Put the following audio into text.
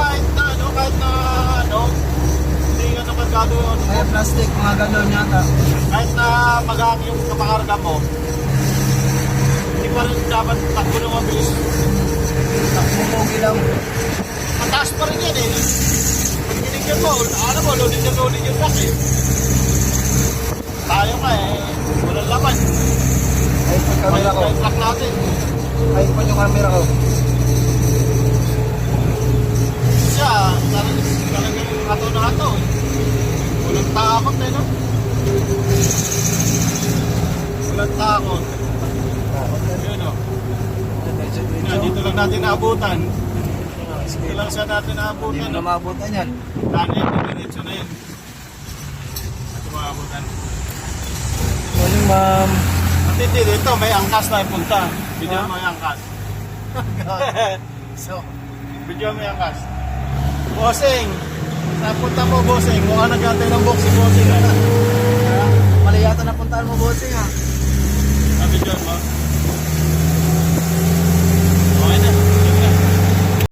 kahit na ano, hindi nga naman gano'n. Kaya plastic, mga galon yata. Kahit na maghang yung kapakarga mo, hindi pa rin dapat takbo ng mabilis. Takbumogi lang. Mataas pa rin yan eh. Pag binigyan mo, alam mo, loading na loading yung truck eh. Tayo nga eh, walang laman. Ayun po yung camera ko. Yung truck natin. Ayun po yung camera ko. Siya, talagang hato na hato eh. Walang takot eh, no? Walang takot. Yun o. Yan, dito lang natin naabutan. Dito lang sa natin Hindi naabutan. mo na maabutan yan. Dahil diretso na yun. Ito maabutan. Morning, ma'am. At hindi, dito may angkas na ipunta. Bigyan mo yung angkas. So, Bigyan mo yung angkas. Bossing! Napunta mo, bossing. Mukha nagkantay ng box si bossing.